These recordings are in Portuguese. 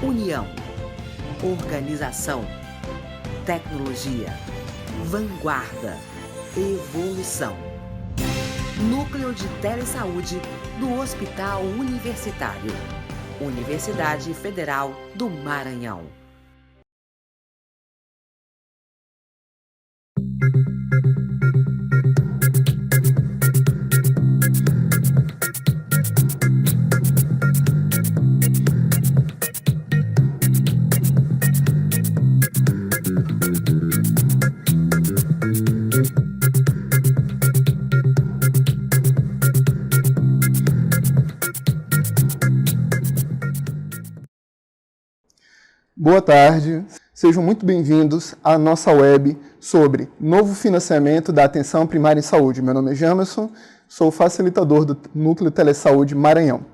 União, organização, tecnologia, vanguarda, evolução. Núcleo de Telesaúde do Hospital Universitário. Universidade Federal do Maranhão. Boa tarde, sejam muito bem-vindos à nossa web sobre novo financiamento da atenção primária em saúde. Meu nome é Jamerson, sou facilitador do Núcleo Telesaúde Maranhão.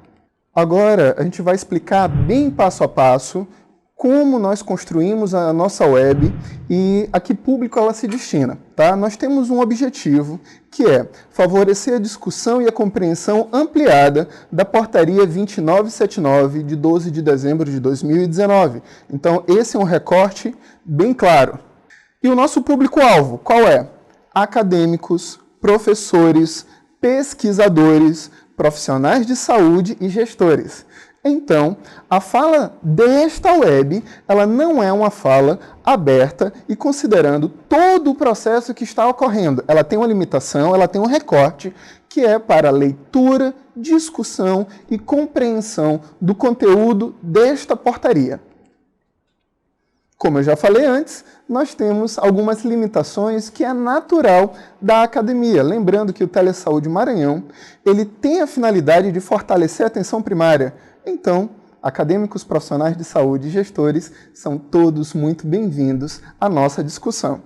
Agora a gente vai explicar bem passo a passo como nós construímos a nossa web e a que público ela se destina. Tá? Nós temos um objetivo que é favorecer a discussão e a compreensão ampliada da Portaria 2979 de 12 de dezembro de 2019. Então esse é um recorte bem claro. E o nosso público-alvo, qual é? Acadêmicos, professores, pesquisadores, profissionais de saúde e gestores. Então, a fala desta web, ela não é uma fala aberta e considerando todo o processo que está ocorrendo. Ela tem uma limitação, ela tem um recorte que é para leitura, discussão e compreensão do conteúdo desta portaria. Como eu já falei antes, nós temos algumas limitações que é natural da academia. Lembrando que o Telesaúde Maranhão, ele tem a finalidade de fortalecer a atenção primária. Então, acadêmicos, profissionais de saúde e gestores são todos muito bem-vindos à nossa discussão.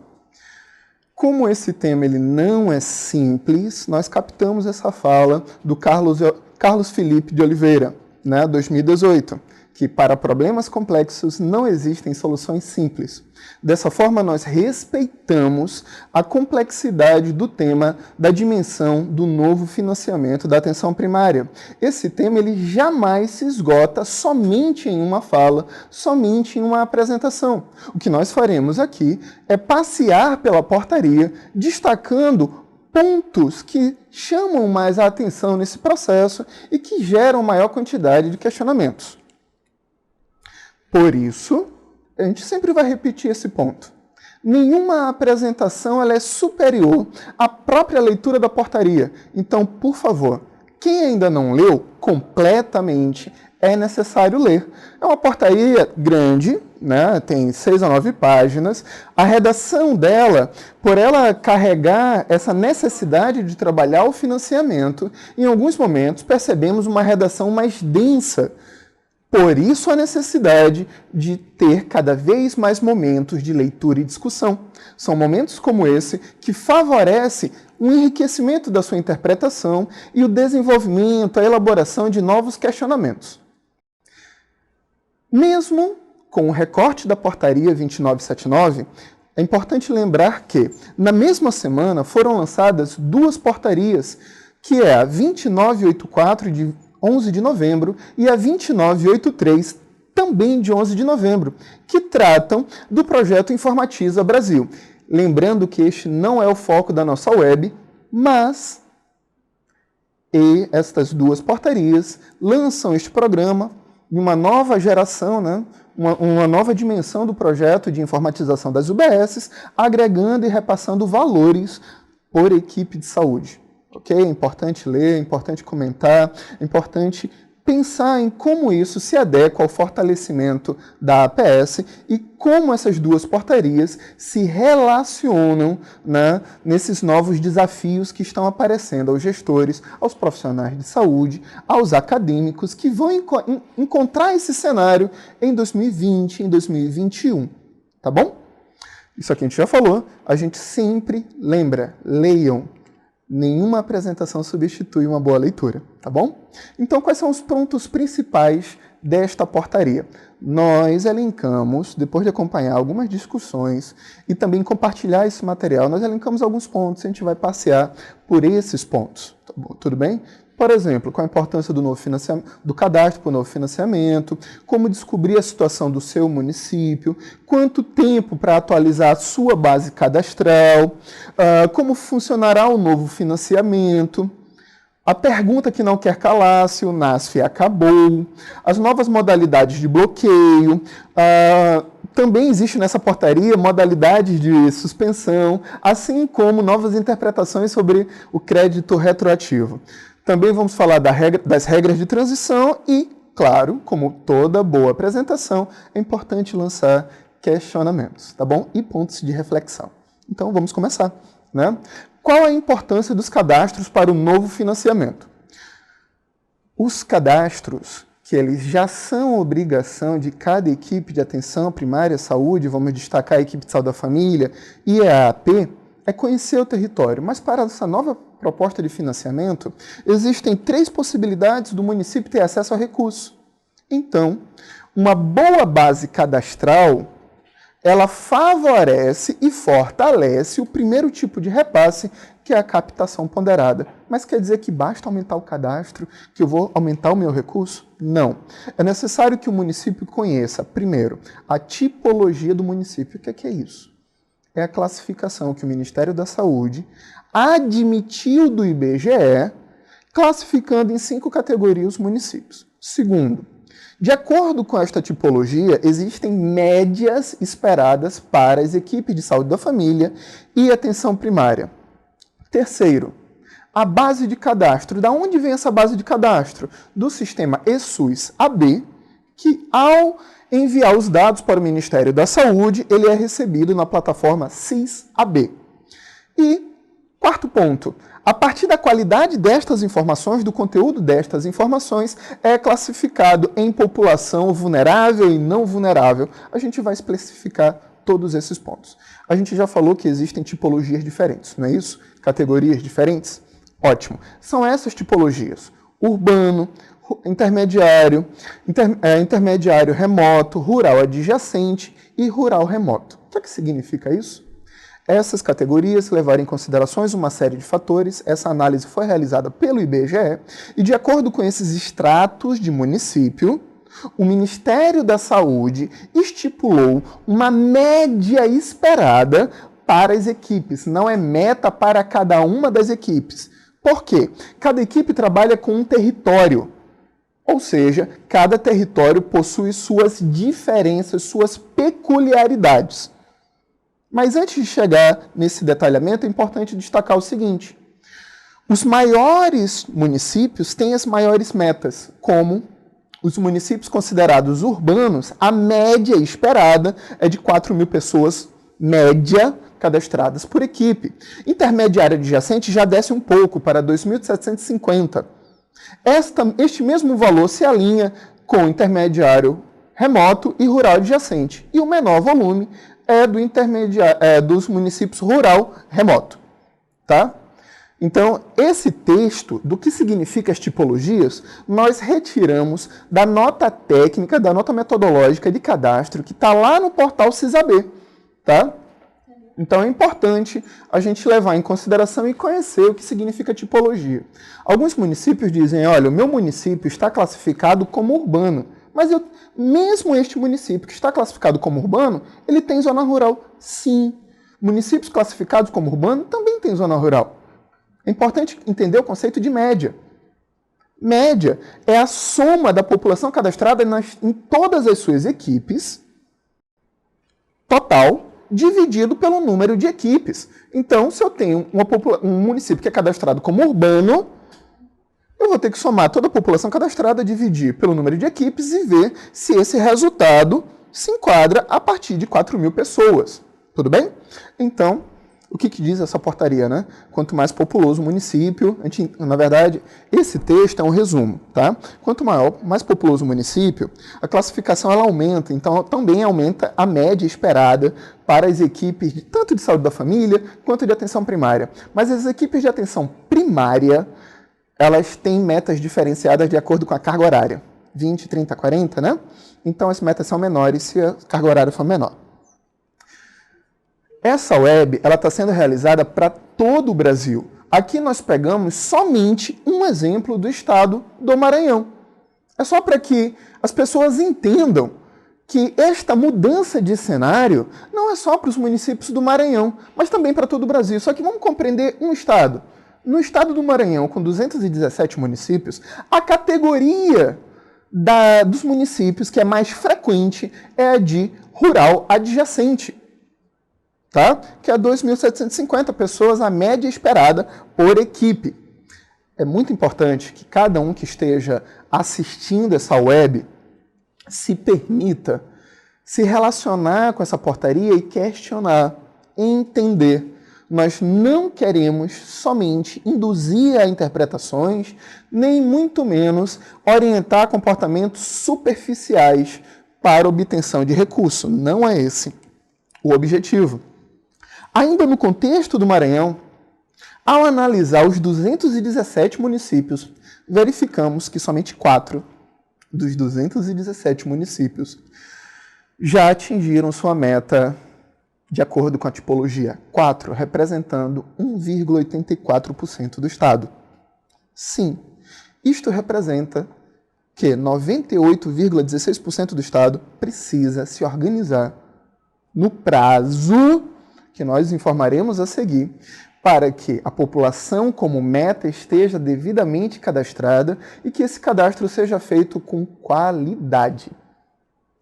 Como esse tema ele não é simples, nós captamos essa fala do Carlos Felipe de Oliveira, 2018, que para problemas complexos não existem soluções simples. Dessa forma, nós respeitamos a complexidade do tema da dimensão do novo financiamento da atenção primária. Esse tema ele jamais se esgota somente em uma fala, somente em uma apresentação. O que nós faremos aqui é passear pela portaria, destacando pontos que chamam mais a atenção nesse processo e que geram maior quantidade de questionamentos. Por isso, a gente sempre vai repetir esse ponto. Nenhuma apresentação ela é superior à própria leitura da portaria. Então, por favor, quem ainda não leu completamente, é necessário ler. É uma portaria grande, tem 6 a 9 páginas. A redação dela, por ela carregar essa necessidade de trabalhar o financiamento, em alguns momentos percebemos uma redação mais densa. Por isso a necessidade de ter cada vez mais momentos de leitura e discussão. São momentos como esse que favorecem o enriquecimento da sua interpretação e o desenvolvimento, a elaboração de novos questionamentos. Mesmo com o recorte da Portaria 2979, é importante lembrar que, na mesma semana, foram lançadas 2 portarias, que é a 2984 de 11 de novembro e a 2983, também de 11 de novembro, que tratam do projeto Informatiza Brasil. Lembrando que este não é o foco da nossa web, mas estas 2 portarias lançam este programa em uma nova geração, uma nova dimensão do projeto de informatização das UBSs, agregando e repassando valores por equipe de saúde. Ok? É importante ler, é importante comentar, é importante pensar em como isso se adequa ao fortalecimento da APS e como essas 2 portarias se relacionam nesses novos desafios que estão aparecendo aos gestores, aos profissionais de saúde, aos acadêmicos que vão encontrar esse cenário em 2020, em 2021. Tá bom? Isso aqui a gente já falou, a gente sempre lembra, leiam. Nenhuma apresentação substitui uma boa leitura, tá bom? Então, quais são os pontos principais desta portaria? Nós elencamos, depois de acompanhar algumas discussões e também compartilhar esse material, nós elencamos alguns pontos e a gente vai passear por esses pontos, tá bom? Tudo bem? Por exemplo, qual a importância do novo financiamento, do cadastro para o novo financiamento, como descobrir a situação do seu município, quanto tempo para atualizar a sua base cadastral, como funcionará o novo financiamento, a pergunta que não quer calar, se o NASF acabou, as novas modalidades de bloqueio, também existe nessa portaria modalidades de suspensão, assim como novas interpretações sobre o crédito retroativo. Também vamos falar das regras de transição e, claro, como toda boa apresentação, é importante lançar questionamentos, tá bom? E pontos de reflexão. Então, vamos começar, né? Qual a importância dos cadastros para o novo financiamento? Os cadastros, que eles já são obrigação de cada equipe de atenção primária à saúde, vamos destacar a equipe de saúde da família e a AAP, é conhecer o território. Mas para essa nova proposta de financiamento, existem 3 possibilidades do município ter acesso a recurso. Então, uma boa base cadastral, ela favorece e fortalece o primeiro tipo de repasse, que é a captação ponderada. Mas quer dizer que basta aumentar o cadastro, que eu vou aumentar o meu recurso? Não. É necessário que o município conheça, primeiro, a tipologia do município. O que é isso? É a classificação que o Ministério da Saúde admitiu do IBGE, classificando em 5 categorias os municípios. Segundo, de acordo com esta tipologia, existem médias esperadas para as equipes de saúde da família e atenção primária. Terceiro, a base de cadastro. Da onde vem essa base de cadastro? Do sistema eSUS-AB, que ao enviar os dados para o Ministério da Saúde, ele é recebido na plataforma SIS-AB. E, quarto ponto, a partir da qualidade destas informações, do conteúdo destas informações, é classificado em população vulnerável e não vulnerável. A gente vai especificar todos esses pontos. A gente já falou que existem tipologias diferentes, não é isso? Categorias diferentes? Ótimo. São essas tipologias: urbano, intermediário, intermediário remoto, rural adjacente e rural remoto. O que significa isso? Essas categorias levaram em considerações uma série de fatores. Essa análise foi realizada pelo IBGE e, de acordo com esses extratos de município, o Ministério da Saúde estipulou uma média esperada para as equipes. Não é meta para cada uma das equipes. Por quê? Cada equipe trabalha com um território. Ou seja, cada território possui suas diferenças, suas peculiaridades. Mas antes de chegar nesse detalhamento, é importante destacar o seguinte: os maiores municípios têm as maiores metas, como os municípios considerados urbanos, a média esperada é de 4.000 pessoas, média, cadastradas por equipe. Intermediária adjacente já desce um pouco, para 2.750. Este mesmo valor se alinha com o intermediário remoto e rural adjacente. E o menor volume é dos municípios rural remoto. Tá? Então, esse texto, do que significa as tipologias, nós retiramos da nota técnica, da nota metodológica de cadastro, que está lá no portal SIS-AB. Tá? Então, é importante a gente levar em consideração e conhecer o que significa tipologia. Alguns municípios dizem, olha, o meu município está classificado como urbano, mas mesmo este município que está classificado como urbano, ele tem zona rural? Sim. Municípios classificados como urbano também têm zona rural. É importante entender o conceito de média. Média é a soma da população cadastrada em todas as suas equipes, total, dividido pelo número de equipes. Então, se eu tenho um município que é cadastrado como urbano, eu vou ter que somar toda a população cadastrada, dividir pelo número de equipes e ver se esse resultado se enquadra a partir de 4.000 pessoas. Tudo bem? Então, o que diz essa portaria, né? Quanto mais populoso o município, na verdade, esse texto é um resumo, tá? Quanto mais populoso o município, a classificação ela aumenta, então também aumenta a média esperada para as equipes tanto de saúde da família quanto de atenção primária. Mas as equipes de atenção primária, elas têm metas diferenciadas de acordo com a carga horária. 20, 30, 40, né? Então as metas são menores se a carga horária for menor. Essa web está sendo realizada para todo o Brasil, Aqui nós pegamos somente um exemplo do estado do Maranhão. É só para que as pessoas entendam que esta mudança de cenário não é só para os municípios do Maranhão, mas também para todo o Brasil. Só que vamos compreender um estado. No estado do Maranhão, com 217 municípios, a categoria dos municípios que é mais frequente é a de rural adjacente, tá? Que é 2.750 pessoas, a média esperada por equipe. É muito importante que cada um que esteja assistindo essa web se permita se relacionar com essa portaria e questionar, entender. Nós não queremos somente induzir a interpretações, nem muito menos orientar comportamentos superficiais para obtenção de recurso. Não é esse o objetivo. Ainda no contexto do Maranhão, ao analisar os 217 municípios, verificamos que somente 4 dos 217 municípios já atingiram sua meta de acordo com a tipologia. 4, representando 1,84% do estado. Sim, isto representa que 98,16% do estado precisa se organizar no prazo que nós informaremos a seguir, para que a população como meta esteja devidamente cadastrada e que esse cadastro seja feito com qualidade.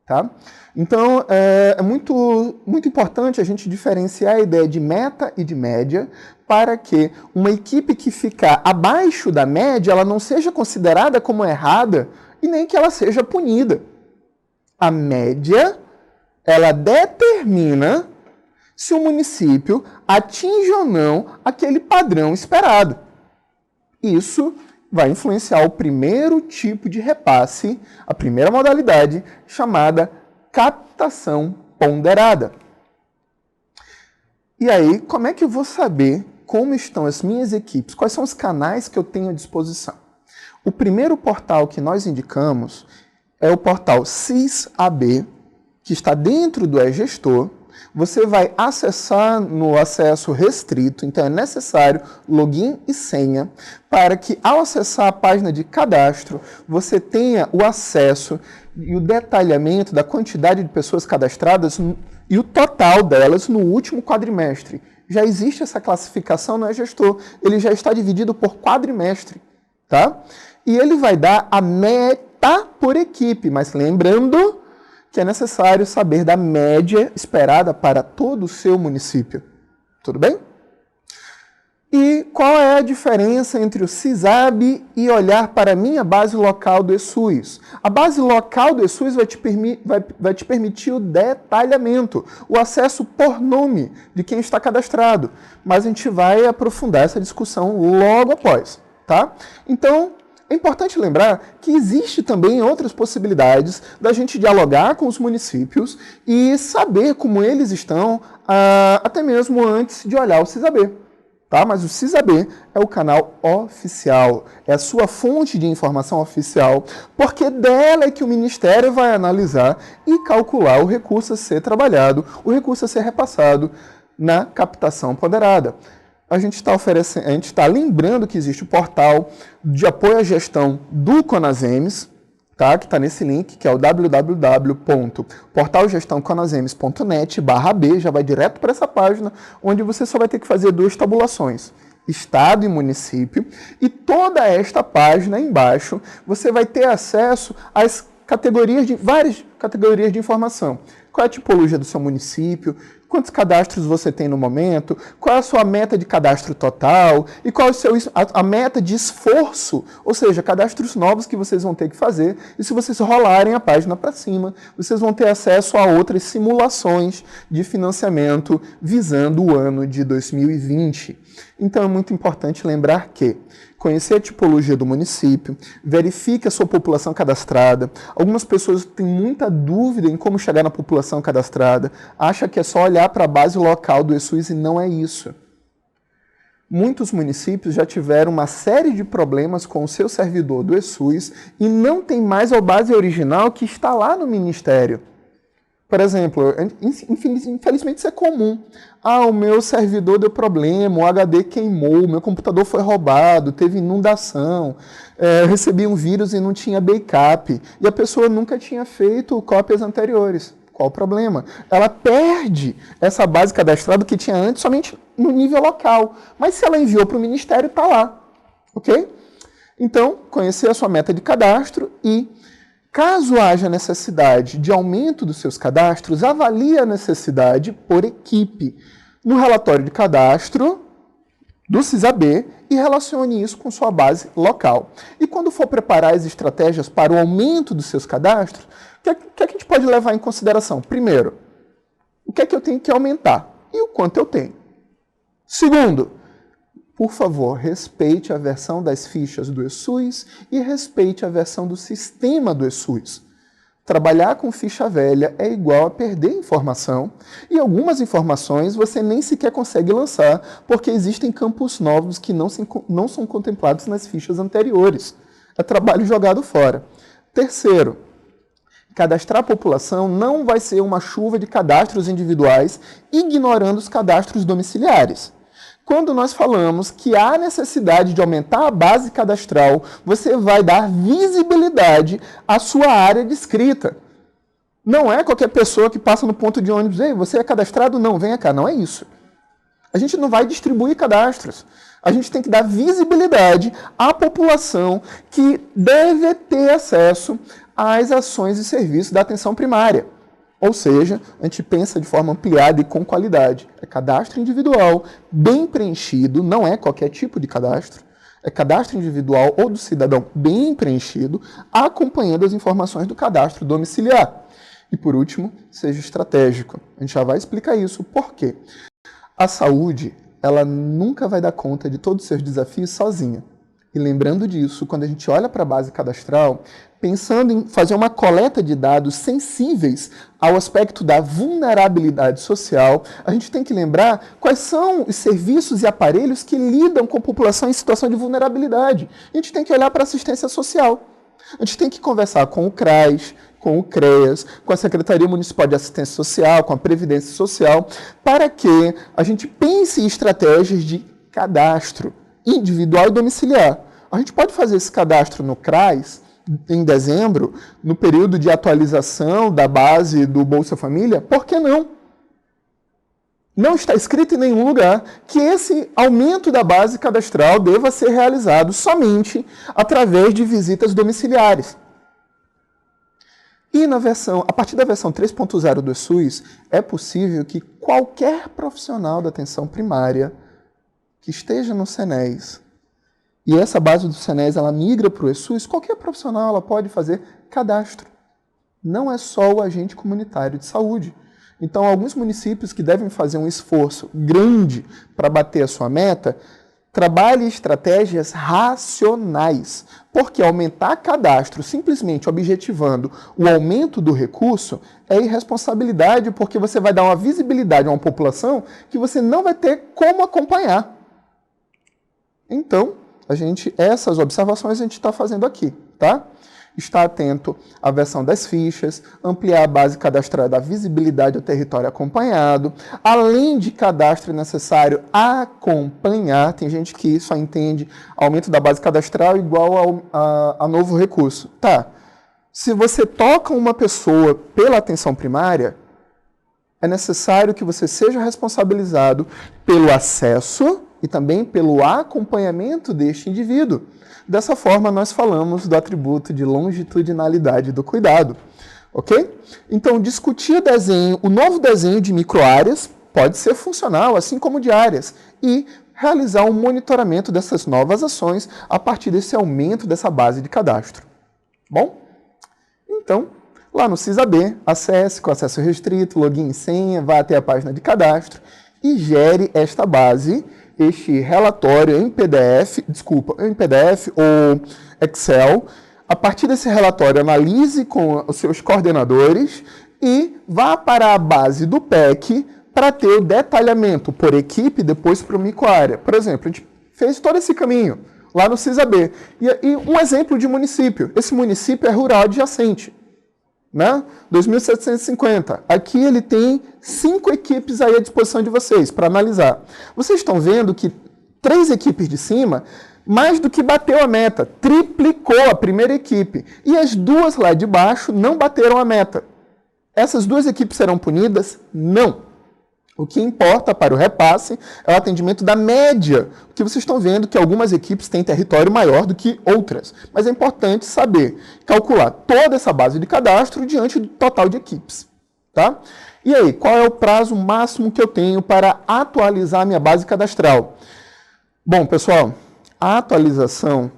Tá? Então, é muito importante a gente diferenciar a ideia de meta e de média para que uma equipe que ficar abaixo da média ela não seja considerada como errada e nem que ela seja punida. A média, ela determina se o município atinge ou não aquele padrão esperado. Isso vai influenciar o primeiro tipo de repasse, a primeira modalidade, chamada captação ponderada. E aí, como é que eu vou saber como estão as minhas equipes? Quais são os canais que eu tenho à disposição? O primeiro portal que nós indicamos é o portal SysAB, que está dentro do eGestor. Você vai acessar no acesso restrito, então é necessário login e senha para que, ao acessar a página de cadastro, você tenha o acesso e o detalhamento da quantidade de pessoas cadastradas e o total delas no último quadrimestre. Já existe essa classificação no eGestor, ele já está dividido por quadrimestre, tá? E ele vai dar a meta por equipe, mas lembrando que é necessário saber da média esperada para todo o seu município. Tudo bem? E qual é a diferença entre o SysAB e olhar para a minha base local do eSUS? A base local do eSUS vai te permitir o detalhamento, o acesso por nome de quem está cadastrado. Mas a gente vai aprofundar essa discussão logo após, tá? Então, é importante lembrar que existe também outras possibilidades da gente dialogar com os municípios e saber como eles estão, até mesmo antes de olhar o SysAB. Tá? Mas o SysAB é o canal oficial, é a sua fonte de informação oficial, porque dela é que o Ministério vai analisar e calcular o recurso a ser trabalhado, o recurso a ser repassado na captação ponderada. A gente está lembrando que existe o portal de apoio à gestão do Conasems, tá? Que está nesse link, que é o www.portalgestãoconasems.net/b, já vai direto para essa página, onde você só vai ter que fazer 2 tabulações, estado e município, e toda esta página embaixo você vai ter acesso às várias categorias de informação. Qual é a tipologia do seu município, quantos cadastros você tem no momento, qual é a sua meta de cadastro total e qual é a meta de esforço, ou seja, cadastros novos que vocês vão ter que fazer. E se vocês rolarem a página para cima, vocês vão ter acesso a outras simulações de financiamento visando o ano de 2020. Então é muito importante lembrar que conhecer a tipologia do município, verifique a sua população cadastrada. Algumas pessoas têm muita dúvida em como chegar na população cadastrada, acham que é só olhar para a base local do eSUS e não é isso. Muitos municípios já tiveram uma série de problemas com o seu servidor do eSUS e não tem mais a base original que está lá no Ministério. Por exemplo, infelizmente isso é comum. O meu servidor deu problema, o HD queimou, o meu computador foi roubado, teve inundação, eu recebi um vírus e não tinha backup. E a pessoa nunca tinha feito cópias anteriores. Qual o problema? Ela perde essa base cadastrada que tinha antes somente no nível local. Mas se ela enviou para o Ministério, está lá. Ok? Então, conhecer a sua meta de cadastro e, caso haja necessidade de aumento dos seus cadastros, avalie a necessidade por equipe no relatório de cadastro do CISAB e relacione isso com sua base local. E quando for preparar as estratégias para o aumento dos seus cadastros, o que a gente pode levar em consideração? Primeiro, o que é que eu tenho que aumentar e o quanto eu tenho. Segundo, por favor, respeite a versão das fichas do eSUS e respeite a versão do sistema do eSUS. Trabalhar com ficha velha é igual a perder informação e algumas informações você nem sequer consegue lançar porque existem campos novos que não são contemplados nas fichas anteriores. É trabalho jogado fora. Terceiro, cadastrar a população não vai ser uma chuva de cadastros individuais ignorando os cadastros domiciliares. Quando nós falamos que há necessidade de aumentar a base cadastral, você vai dar visibilidade à sua área de escrita. Não é qualquer pessoa que passa no ponto de ônibus, ei, você é cadastrado? Não, venha cá, não é isso. A gente não vai distribuir cadastros. A gente tem que dar visibilidade à população que deve ter acesso às ações e serviços da atenção primária. Ou seja, a gente pensa de forma ampliada e com qualidade. É cadastro individual, bem preenchido, não é qualquer tipo de cadastro. É cadastro individual ou do cidadão bem preenchido, acompanhando as informações do cadastro domiciliar. E por último, seja estratégico. A gente já vai explicar isso. Por quê? A saúde, ela nunca vai dar conta de todos os seus desafios sozinha. E lembrando disso, quando a gente olha para a base cadastral, pensando em fazer uma coleta de dados sensíveis ao aspecto da vulnerabilidade social, a gente tem que lembrar quais são os serviços e aparelhos que lidam com a população em situação de vulnerabilidade. A gente tem que olhar para a assistência social. A gente tem que conversar com o CRAS, com o CREAS, com a Secretaria Municipal de Assistência Social, com a Previdência Social, para que a gente pense em estratégias de cadastro individual e domiciliar. A gente pode fazer esse cadastro no CRAS em dezembro, no período de atualização da base do Bolsa Família? Por que não? Não está escrito em nenhum lugar que esse aumento da base cadastral deva ser realizado somente através de visitas domiciliares. E a partir da versão 3.0 do SUS, é possível que qualquer profissional da atenção primária que esteja no SENES, e essa base do SENES ela migra para o eSUS, qualquer profissional ela pode fazer cadastro. Não é só o agente comunitário de saúde. Então, alguns municípios que devem fazer um esforço grande para bater a sua meta, trabalhe estratégias racionais, porque aumentar cadastro simplesmente objetivando o aumento do recurso é irresponsabilidade, porque você vai dar uma visibilidade a uma população que você não vai ter como acompanhar. Então, essas observações a gente está fazendo aqui, tá? Estar atento à versão das fichas, ampliar a base cadastral da visibilidade ao território acompanhado, além de cadastro necessário acompanhar, tem gente que só entende aumento da base cadastral igual a novo recurso. Tá, se você toca uma pessoa pela atenção primária, é necessário que você seja responsabilizado pelo acesso e também pelo acompanhamento deste indivíduo. Dessa forma, nós falamos do atributo de longitudinalidade do cuidado, ok? Então, discutir o novo desenho de microáreas pode ser funcional, assim como de áreas, e realizar um monitoramento dessas novas ações a partir desse aumento dessa base de cadastro. Bom? Então, lá no CISAB, acesse com acesso restrito, login e senha, vá até a página de cadastro e gere esta base, este relatório em PDF ou Excel. A partir desse relatório, analise com os seus coordenadores e vá para a base do PEC para ter o detalhamento por equipe, depois para o microárea. Por exemplo, a gente fez todo esse caminho lá no CISAB. E um exemplo de município. Esse município é rural adjacente. né? 2.750. Aqui ele tem 5 equipes aí à disposição de vocês para analisar. Vocês estão vendo que 3 equipes de cima, mais do que bateu a meta, triplicou a primeira equipe. E as 2 lá de baixo não bateram a meta. Essas 2 equipes serão punidas? Não. O que importa para o repasse é o atendimento da média, porque vocês estão vendo que algumas equipes têm território maior do que outras. Mas é importante saber calcular toda essa base de cadastro diante do total de equipes. Tá? E aí, qual é o prazo máximo que eu tenho para atualizar a minha base cadastral? Bom, pessoal, a atualização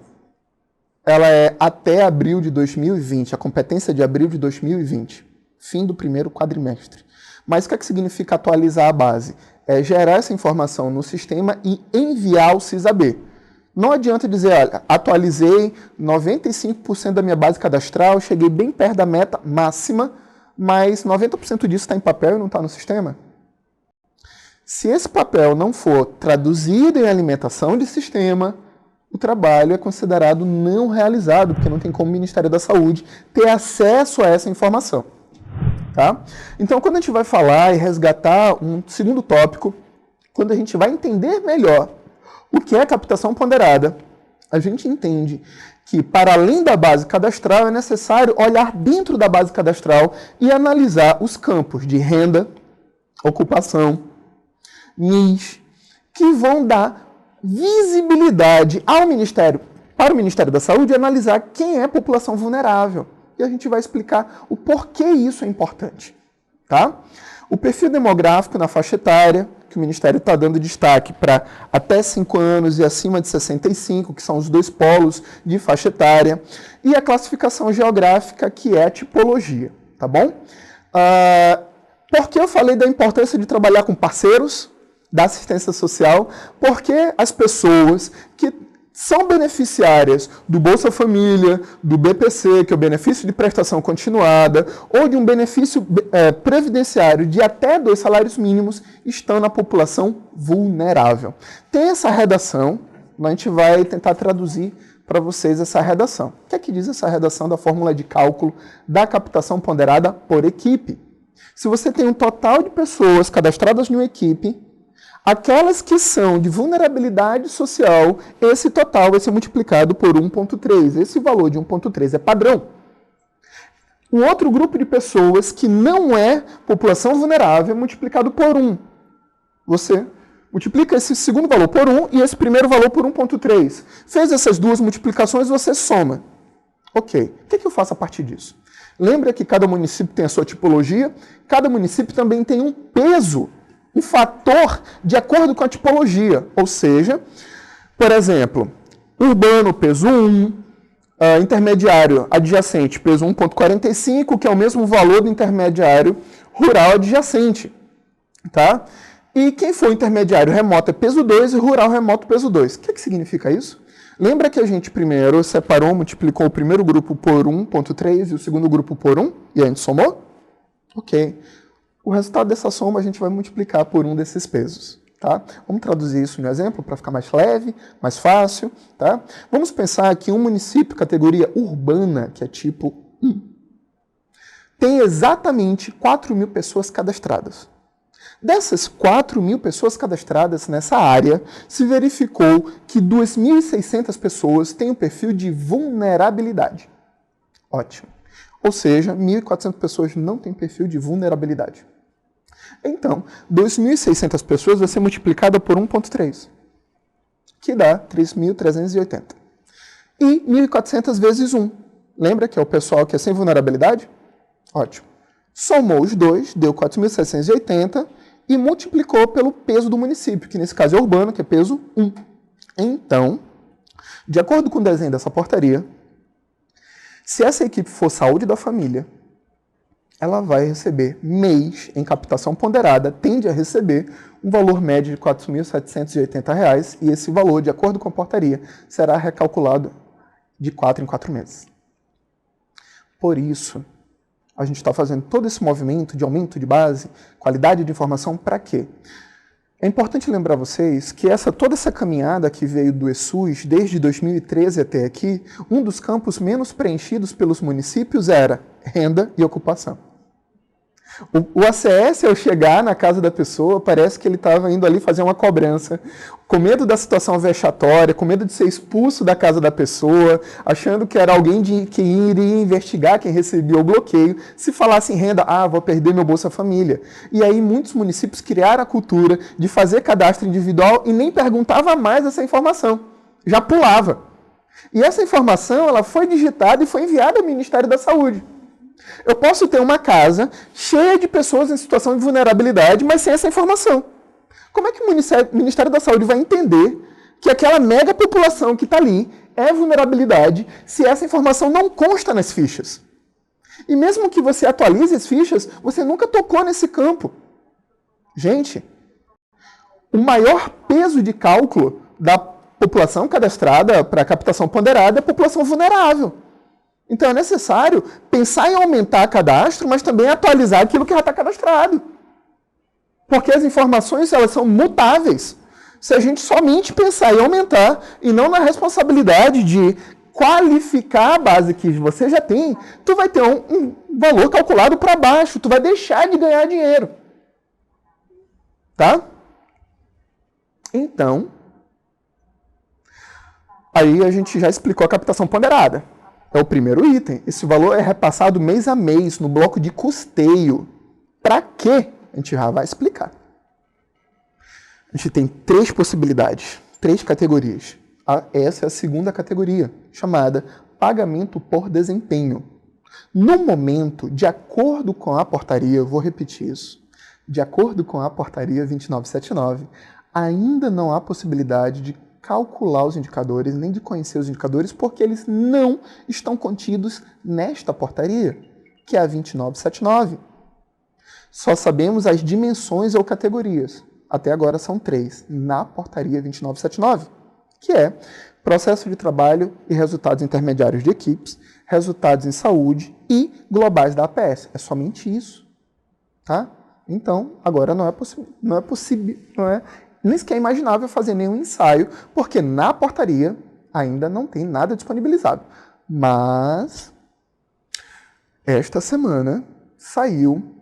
ela é até abril de 2020, a competência de abril de 2020, fim do primeiro quadrimestre. Mas o que significa atualizar a base? É gerar essa informação no sistema e enviar ao CISAB. Não adianta dizer, olha, atualizei 95% da minha base cadastral, cheguei bem perto da meta máxima, mas 90% disso está em papel e não está no sistema. Se esse papel não for traduzido em alimentação de sistema, o trabalho é considerado não realizado, porque não tem como o Ministério da Saúde ter acesso a essa informação. Tá? Então, quando a gente vai falar e resgatar um segundo tópico, quando a gente vai entender melhor o que é captação ponderada, a gente entende que, para além da base cadastral, é necessário olhar dentro da base cadastral e analisar os campos de renda, ocupação, NIS, que vão dar visibilidade ao Ministério, para o Ministério da Saúde, analisar quem é população vulnerável. E a gente vai explicar o porquê isso é importante. Tá? O perfil demográfico na faixa etária, que o Ministério está dando destaque para até 5 anos e acima de 65, que são os 2 polos de faixa etária, e a classificação geográfica, que é a tipologia. Tá bom? Por que eu falei da importância de trabalhar com parceiros da assistência social? Porque as pessoas que são beneficiárias do Bolsa Família, do BPC, que é o benefício de prestação continuada, ou de um benefício previdenciário de até 2 salários mínimos, estão na população vulnerável. Tem essa redação, a gente vai tentar traduzir para vocês essa redação. O que é que diz essa redação da fórmula de cálculo da captação ponderada por equipe? Se você tem um total de pessoas cadastradas em uma equipe, aquelas que são de vulnerabilidade social, esse total vai ser multiplicado por 1,3. Esse valor de 1,3 é padrão. Um outro grupo de pessoas que não é população vulnerável é multiplicado por 1. Você multiplica esse segundo valor por 1 e esse primeiro valor por 1,3. Fez essas 2 multiplicações, você soma. Ok. O que eu faço a partir disso? Lembra que cada município tem a sua tipologia? Cada município também tem um peso, um fator de acordo com a tipologia. Ou seja, por exemplo, urbano, peso 1, intermediário adjacente, peso 1,45, que é o mesmo valor do intermediário rural adjacente. Tá? E quem for intermediário remoto é peso 2 e rural remoto peso 2. O que significa isso? Lembra que a gente primeiro separou, multiplicou o primeiro grupo por 1,3 e o segundo grupo por 1? E a gente somou? Ok. O resultado dessa soma a gente vai multiplicar por um desses pesos. Tá? Vamos traduzir isso em um exemplo para ficar mais leve, mais fácil. Tá? Vamos pensar que um município categoria urbana, que é tipo 1, tem exatamente 4.000 pessoas cadastradas. Dessas 4.000 pessoas cadastradas nessa área, se verificou que 2.600 pessoas têm o perfil de vulnerabilidade. Ótimo. Ou seja, 1.400 pessoas não têm perfil de vulnerabilidade. Então, 2.600 pessoas vai ser multiplicada por 1,3, que dá 3.380. E 1.400 vezes 1. Lembra que é o pessoal que é sem vulnerabilidade? Ótimo. Somou os dois, deu 4.780 e multiplicou pelo peso do município, que nesse caso é urbano, que é peso 1. Então, de acordo com o desenho dessa portaria, se essa equipe for saúde da família, ela vai receber mês em captação ponderada, tende a receber um valor médio de R$ 4.780, e esse valor, de acordo com a portaria, será recalculado de 4 em 4 meses. Por isso, a gente está fazendo todo esse movimento de aumento de base, qualidade de informação, para quê? É importante lembrar vocês que toda essa caminhada que veio do ESUS desde 2013 até aqui, um dos campos menos preenchidos pelos municípios era renda e ocupação. O ACS, ao chegar na casa da pessoa, parece que ele estava indo ali fazer uma cobrança, com medo da situação vexatória, com medo de ser expulso da casa da pessoa, achando que era alguém que iria investigar quem recebia o bloqueio. Se falasse em renda, vou perder meu Bolsa Família. E aí muitos municípios criaram a cultura de fazer cadastro individual e nem perguntava mais essa informação, já pulava. E essa informação ela foi digitada e foi enviada ao Ministério da Saúde. Eu posso ter uma casa cheia de pessoas em situação de vulnerabilidade, mas sem essa informação. Como é que o Ministério da Saúde vai entender que aquela mega população que está ali é vulnerabilidade se essa informação não consta nas fichas? E mesmo que você atualize as fichas, você nunca tocou nesse campo. Gente, o maior peso de cálculo da população cadastrada para captação ponderada é a população vulnerável. Então é necessário pensar em aumentar o cadastro, mas também atualizar aquilo que já está cadastrado. Porque as informações elas são mutáveis. Se a gente somente pensar em aumentar e não na responsabilidade de qualificar a base que você já tem, tu vai ter um valor calculado para baixo, tu vai deixar de ganhar dinheiro. Tá? Então, aí a gente já explicou a captação ponderada. É o primeiro item. Esse valor é repassado mês a mês no bloco de custeio. Para quê? A gente já vai explicar. A gente tem 3 possibilidades, 3 categorias. Essa é a segunda categoria, chamada pagamento por desempenho. No momento, de acordo com a portaria, eu vou repetir isso, de acordo com a portaria 2979, ainda não há possibilidade de calcular os indicadores, nem de conhecer os indicadores, porque eles não estão contidos nesta portaria, que é a 2979. Só sabemos as dimensões ou categorias. Até agora são 3, na portaria 2979, que é processo de trabalho e resultados intermediários de equipes, resultados em saúde e globais da APS. É somente isso. Tá? Então, agora não é possível, nem sequer é imaginável fazer nenhum ensaio, porque na portaria ainda não tem nada disponibilizado. Mas, esta semana, saiu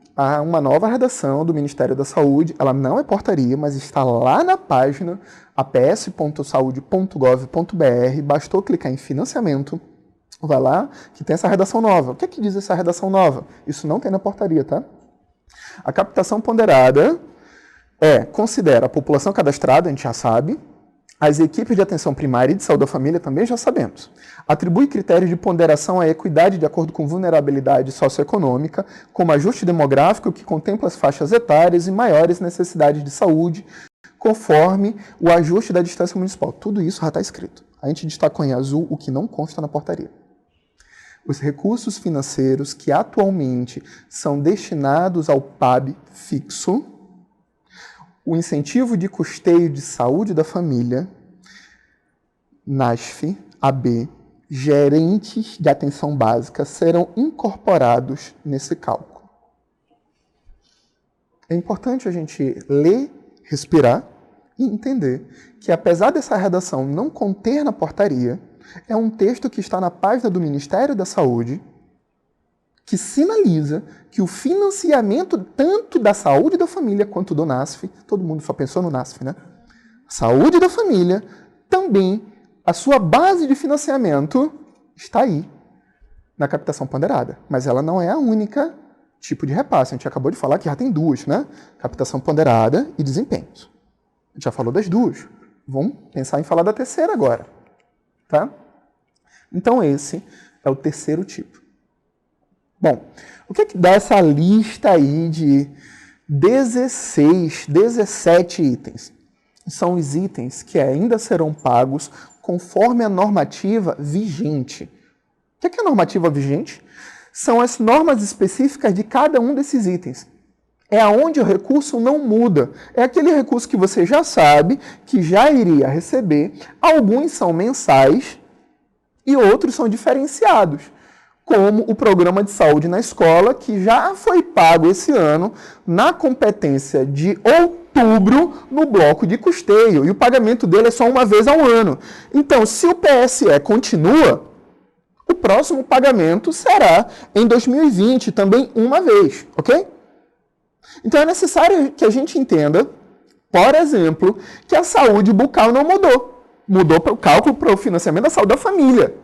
uma nova redação do Ministério da Saúde. Ela não é portaria, mas está lá na página aps.saude.gov.br. Bastou clicar em financiamento. Vai lá, que tem essa redação nova. O que é que diz essa redação nova? Isso não tem na portaria, tá? A captação ponderada considera a população cadastrada, a gente já sabe, as equipes de atenção primária e de saúde da família também já sabemos. Atribui critérios de ponderação à equidade de acordo com vulnerabilidade socioeconômica, como ajuste demográfico que contempla as faixas etárias e maiores necessidades de saúde, conforme o ajuste da distância municipal. Tudo isso já está escrito. A gente destacou em azul o que não consta na portaria. Os recursos financeiros que atualmente são destinados ao PAB fixo, o incentivo de custeio de saúde da família, NASF, AB, gerentes de atenção básica serão incorporados nesse cálculo. É importante a gente ler, respirar e entender que, apesar dessa redação não conter na portaria, é um texto que está na página do Ministério da Saúde, que sinaliza que o financiamento tanto da saúde da família quanto do NASF, todo mundo só pensou no NASF, né? Saúde da família, também a sua base de financiamento está aí, na captação ponderada. Mas ela não é a única tipo de repasse. A gente acabou de falar que já tem 2, né? Captação ponderada e desempenhos. A gente já falou das 2. Vamos pensar em falar da terceira agora. Tá? Então esse é o terceiro tipo. Bom, o que é que dá essa lista aí de 17 itens? São os itens que ainda serão pagos conforme a normativa vigente. O que é a normativa vigente? São as normas específicas de cada um desses itens. É aonde o recurso não muda. É aquele recurso que você já sabe que já iria receber. Alguns são mensais e outros são diferenciados, como o programa de saúde na escola, que já foi pago esse ano na competência de outubro no bloco de custeio. E o pagamento dele é só uma vez ao ano. Então, se o PSE continua, O próximo pagamento será em 2020, também uma vez, ok? Então é necessário que a gente entenda, por exemplo, que a saúde bucal não mudou. Mudou para o cálculo para o financiamento da saúde da família,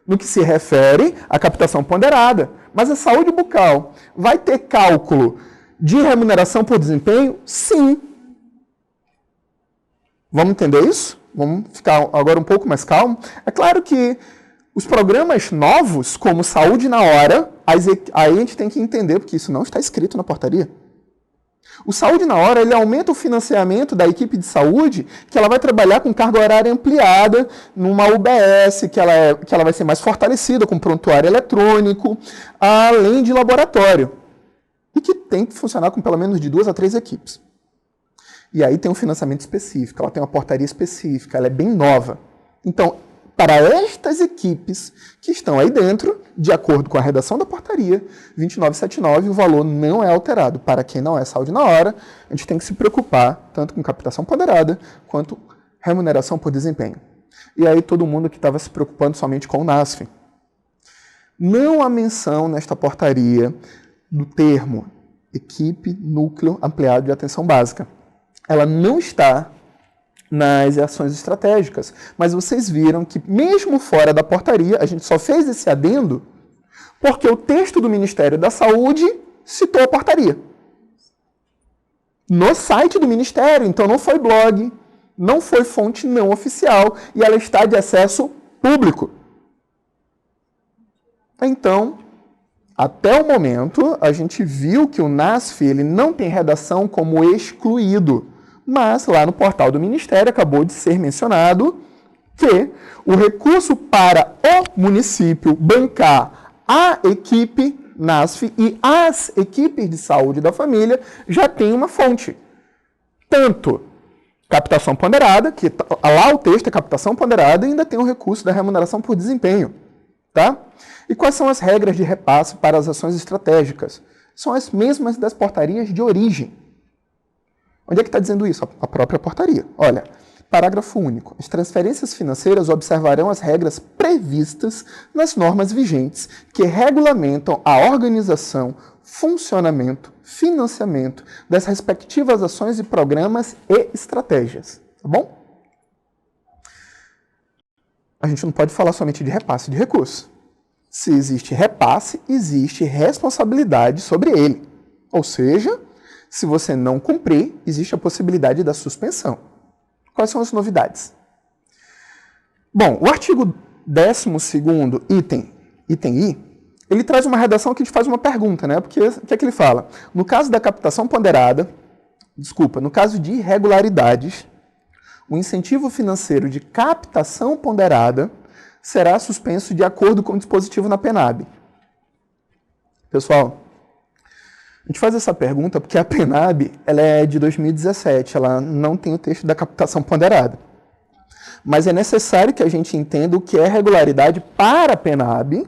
no que se refere à captação ponderada. Mas a saúde bucal vai ter cálculo de remuneração por desempenho? Sim. Vamos entender isso? Vamos ficar agora um pouco mais calmo. É claro que os programas novos, como Saúde na Hora, aí a gente tem que entender, porque isso não está escrito na portaria. O Saúde na Hora, ele aumenta o financiamento da equipe de saúde, que ela vai trabalhar com carga horária ampliada, numa UBS, que ela vai ser mais fortalecida, com prontuário eletrônico, além de laboratório. E que tem que funcionar com pelo menos de 2 a 3 equipes. E aí tem um financiamento específico, ela tem uma portaria específica, ela é bem nova. Então, para estas equipes que estão aí dentro, de acordo com a redação da portaria 2979, o valor não é alterado. Para quem não é saúde na hora, a gente tem que se preocupar tanto com captação ponderada quanto remuneração por desempenho. E aí todo mundo que estava se preocupando somente com o NASF. Não há menção nesta portaria do termo equipe núcleo ampliado de atenção básica. Ela não está nas ações estratégicas. Mas vocês viram que, mesmo fora da portaria, a gente só fez esse adendo porque o texto do Ministério da Saúde citou a portaria. No site do Ministério, então não foi blog, não foi fonte não oficial, e ela está de acesso público. Então, até o momento, a gente viu que o NASF ele não tem redação como excluído. Mas lá no portal do Ministério acabou de ser mencionado que o recurso para o município bancar a equipe NASF e as equipes de saúde da família já tem uma fonte. Tanto captação ponderada, que lá o texto é captação ponderada, e ainda tem o recurso da remuneração por desempenho. Tá? E quais são as regras de repasse para as ações estratégicas? São as mesmas das portarias de origem. Onde é que está dizendo isso? A própria portaria. Olha, parágrafo único. As transferências financeiras observarão as regras previstas nas normas vigentes que regulamentam a organização, funcionamento, financiamento das respectivas ações e programas e estratégias. Tá bom? A gente não pode falar somente de repasse de recurso. Se existe repasse, existe responsabilidade sobre ele. Ou seja, se você não cumprir, existe a possibilidade da suspensão. Quais são as novidades? Bom, o artigo 12º, item I, ele traz uma redação que a gente faz uma pergunta, né? Porque o que é que ele fala? No caso da captação ponderada, no caso de irregularidades, o incentivo financeiro de captação ponderada será suspenso de acordo com o dispositivo na PNAB. Pessoal, a gente faz essa pergunta porque a PNAB ela é de 2017, ela não tem o texto da captação ponderada. Mas é necessário que a gente entenda o que é regularidade para a PNAB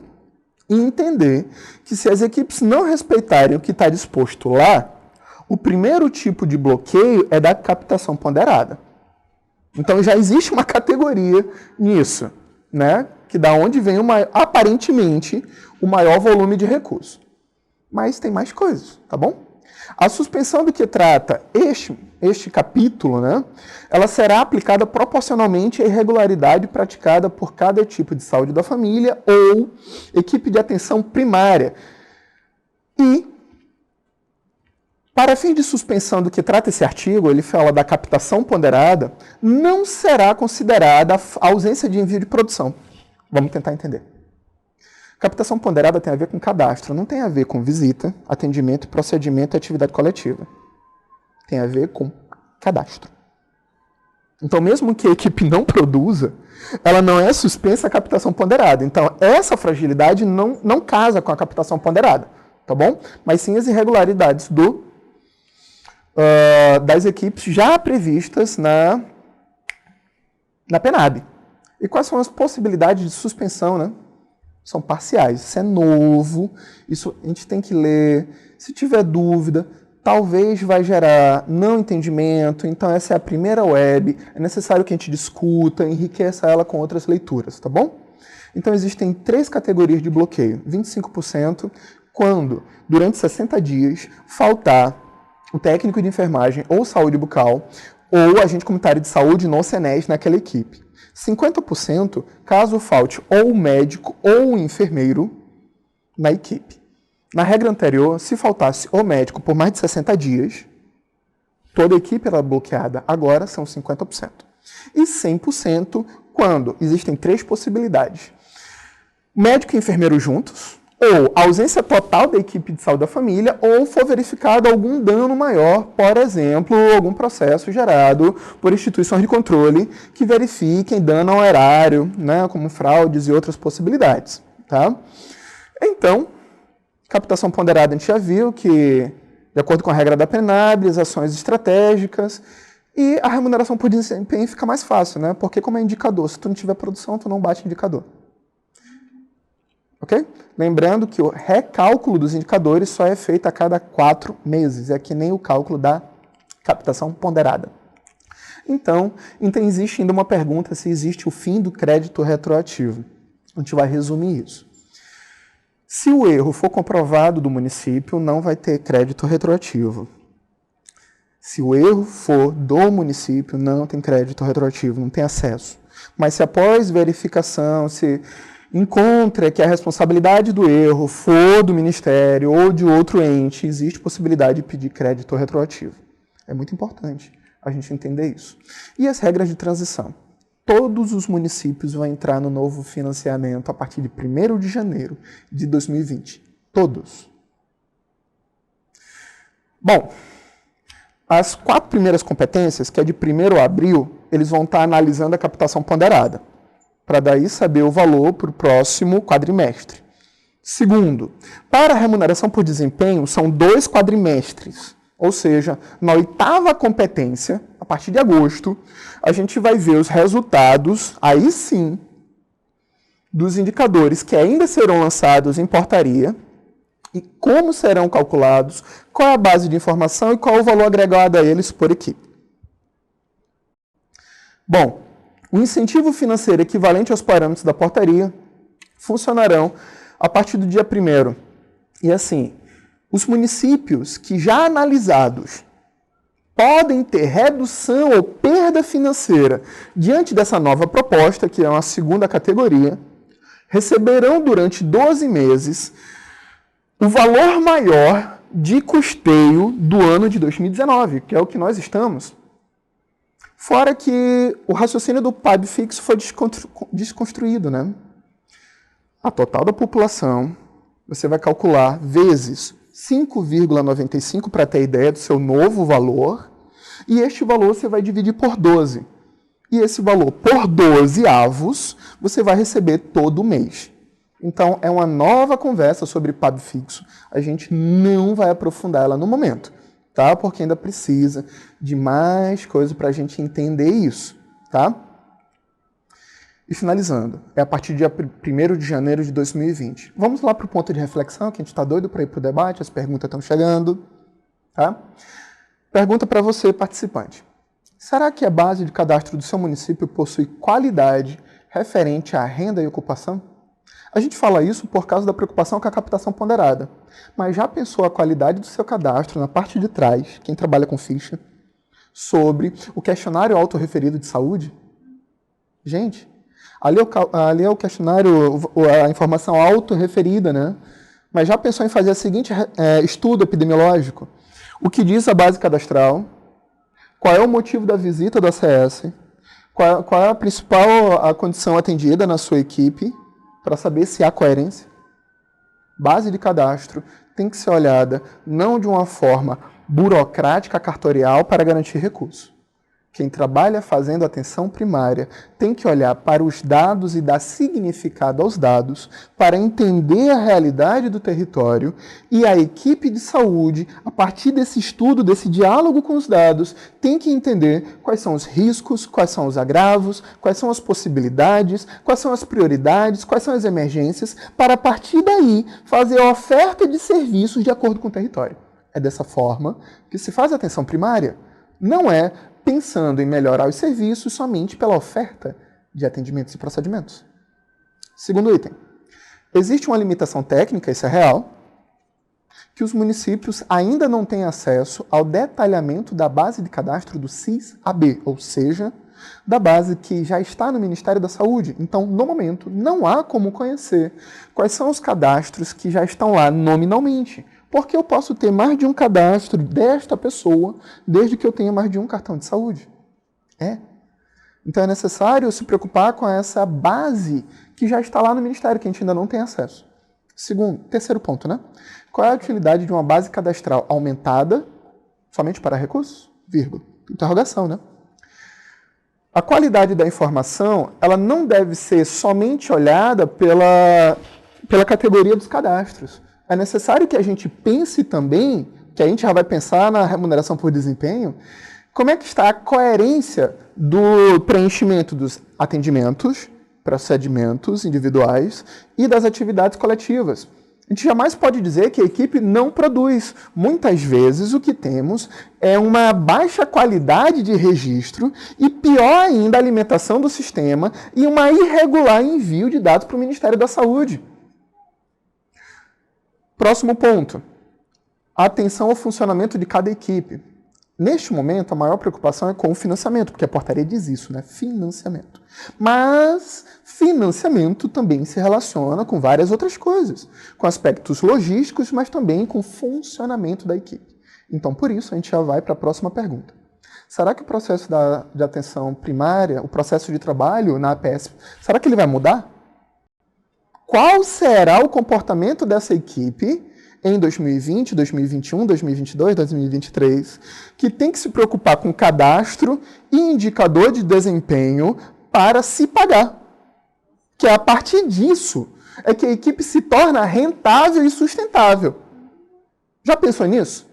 e entender que se as equipes não respeitarem o que está disposto lá, o primeiro tipo de bloqueio é da captação ponderada. Então já existe uma categoria nisso, né? Que da onde vem aparentemente o maior volume de recursos. Mas tem mais coisas, tá bom? A suspensão do que trata este capítulo, né, ela será aplicada proporcionalmente à irregularidade praticada por cada tipo de saúde da família ou equipe de atenção primária. E, para fim de suspensão do que trata esse artigo, ele fala da captação ponderada, não será considerada a ausência de envio de produção. Vamos tentar entender. Captação ponderada tem a ver com cadastro, não tem a ver com visita, atendimento, procedimento e atividade coletiva. Tem a ver com cadastro. Então, mesmo que a equipe não produza, ela não é suspensa a captação ponderada. Então, essa fragilidade não casa com a captação ponderada, tá bom? Mas sim as irregularidades das equipes já previstas na PNAB. E quais são as possibilidades de suspensão, né? São parciais. Isso é novo, isso a gente tem que ler. Se tiver dúvida, talvez vai gerar não entendimento. Então, essa é a primeira web. É necessário que a gente discuta, enriqueça ela com outras leituras, tá bom? Então, existem 3 categorias de bloqueio. 25% quando, durante 60 dias, faltar o técnico de enfermagem ou saúde bucal ou agente comunitário de saúde no SENES naquela equipe. 50% caso falte ou o médico ou o enfermeiro na equipe. Na regra anterior, se faltasse o médico por mais de 60 dias, toda a equipe era bloqueada. Agora são 50%. E 100% quando existem 3 possibilidades. Médico e enfermeiro juntos, ou ausência total da equipe de saúde da família, ou for verificado algum dano maior, por exemplo, algum processo gerado por instituições de controle que verifiquem dano ao erário, né, como fraudes e outras possibilidades. Tá? Então, captação ponderada a gente já viu que, de acordo com a regra da PNAB, as ações estratégicas, e a remuneração por desempenho fica mais fácil, né? Porque como é indicador, se tu não tiver produção, tu não bate indicador. Ok? Lembrando que o recálculo dos indicadores só é feito a cada 4 meses. É que nem o cálculo da captação ponderada. Então existe ainda uma pergunta se existe o fim do crédito retroativo. A gente vai resumir isso. Se o erro for comprovado do município, não vai ter crédito retroativo. Se o erro for do município, não tem crédito retroativo, não tem acesso. Mas se após verificação, se encontra que a responsabilidade do erro for do Ministério ou de outro ente, existe possibilidade de pedir crédito retroativo. É muito importante a gente entender isso. E as regras de transição? Todos os municípios vão entrar no novo financiamento a partir de 1º de janeiro de 2020. Todos. Bom, as 4 primeiras competências, que é de 1º de abril, eles vão estar analisando a captação ponderada, para daí saber o valor para o próximo quadrimestre. Segundo, para a remuneração por desempenho, são 2 quadrimestres. Ou seja, na 8ª competência, a partir de agosto, a gente vai ver os resultados, aí sim, dos indicadores que ainda serão lançados em portaria e como serão calculados, qual é a base de informação e qual o valor agregado a eles por equipe. Bom, o incentivo financeiro equivalente aos parâmetros da portaria funcionarão a partir do dia 1º. E assim, os municípios que já analisados podem ter redução ou perda financeira diante dessa nova proposta, que é uma 2ª categoria, receberão durante 12 meses o valor maior de custeio do ano de 2019, que é o que nós estamos. Fora que o raciocínio do PAB fixo foi desconstruído, né? A total da população, você vai calcular vezes 5,95 para ter ideia do seu novo valor, e este valor você vai dividir por 12. E esse valor por 12 avos, você vai receber todo mês. Então, é uma nova conversa sobre PAB fixo. A gente não vai aprofundar ela no momento, tá? Porque ainda precisa de mais coisa para a gente entender isso, tá? E finalizando, é a partir do dia 1º de janeiro de 2020. Vamos lá para o ponto de reflexão, que a gente está doido para ir para o debate, as perguntas estão chegando, tá? Pergunta para você, participante. Será que a base de cadastro do seu município possui qualidade referente à renda e ocupação? A gente fala isso por causa da preocupação com a captação ponderada. Mas já pensou a qualidade do seu cadastro na parte de trás, quem trabalha com ficha, sobre o questionário autorreferido de saúde? Gente, ali é o questionário, a informação autorreferida, né? Mas já pensou em fazer o seguinte estudo epidemiológico? O que diz a base cadastral? Qual é o motivo da visita do ACS? Qual é a principal condição atendida na sua equipe? Para saber se há coerência. Base de cadastro tem que ser olhada não de uma forma burocrática cartorial para garantir recurso. Quem trabalha fazendo atenção primária tem que olhar para os dados e dar significado aos dados para entender a realidade do território, e a equipe de saúde, a partir desse estudo, desse diálogo com os dados, tem que entender quais são os riscos, quais são os agravos, quais são as possibilidades, quais são as prioridades, quais são as emergências, para a partir daí fazer a oferta de serviços de acordo com o território. É dessa forma que se faz a atenção primária. Não é pensando em melhorar os serviços somente pela oferta de atendimentos e procedimentos. Segundo item, existe uma limitação técnica, isso é real, que os municípios ainda não têm acesso ao detalhamento da base de cadastro do SIS-AB, ou seja, da base que já está no Ministério da Saúde. Então, no momento, não há como conhecer quais são os cadastros que já estão lá nominalmente, porque eu posso ter mais de um cadastro desta pessoa desde que eu tenha mais de um cartão de saúde. Então, é necessário se preocupar com essa base que já está lá no Ministério, que a gente ainda não tem acesso. Terceiro ponto, né? Qual é a utilidade de uma base cadastral aumentada somente para recursos? Vírgula. Interrogação, né? A qualidade da informação, ela não deve ser somente olhada pela categoria dos cadastros. É necessário que a gente pense também, que a gente já vai pensar na remuneração por desempenho, como é que está a coerência do preenchimento dos atendimentos, procedimentos individuais e das atividades coletivas. A gente jamais pode dizer que a equipe não produz. Muitas vezes o que temos é uma baixa qualidade de registro e, pior ainda, a alimentação do sistema e uma irregular envio de dados para o Ministério da Saúde. Próximo ponto. Atenção ao funcionamento de cada equipe. Neste momento, a maior preocupação é com o financiamento, porque a portaria diz isso, né? Financiamento. Mas financiamento também se relaciona com várias outras coisas, com aspectos logísticos, mas também com o funcionamento da equipe. Então, por isso, a gente já vai para a próxima pergunta. Será que o processo de atenção primária, o processo de trabalho na APS, será que ele vai mudar? Qual será o comportamento dessa equipe em 2020, 2021, 2022, 2023, que tem que se preocupar com cadastro e indicador de desempenho para se pagar? Que é a partir disso é que a equipe se torna rentável e sustentável. Já pensou nisso?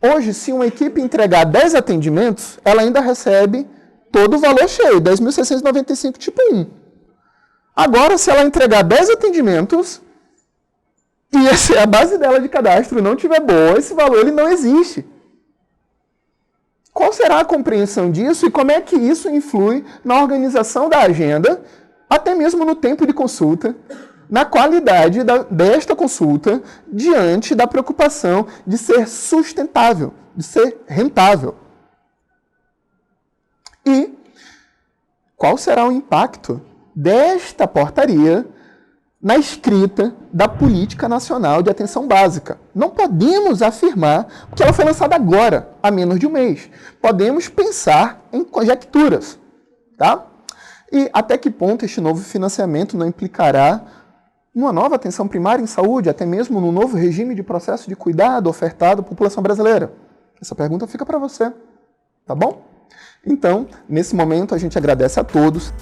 Hoje, se uma equipe entregar 10 atendimentos, ela ainda recebe todo o valor cheio, 10.695 tipo 1. Agora, se ela entregar 10 atendimentos e a base dela de cadastro não tiver boa, esse valor ele não existe. Qual será a compreensão disso e como é que isso influi na organização da agenda, até mesmo no tempo de consulta, na qualidade desta consulta, diante da preocupação de ser sustentável, de ser rentável? E qual será o impacto desta portaria na escrita da Política Nacional de Atenção Básica? Não podemos afirmar que ela foi lançada agora, há menos de um mês. Podemos pensar em conjecturas, tá? E até que ponto este novo financiamento não implicará numa nova atenção primária em saúde, até mesmo no novo regime de processo de cuidado ofertado à população brasileira? Essa pergunta fica para você, tá bom? Então, nesse momento, a gente agradece a todos.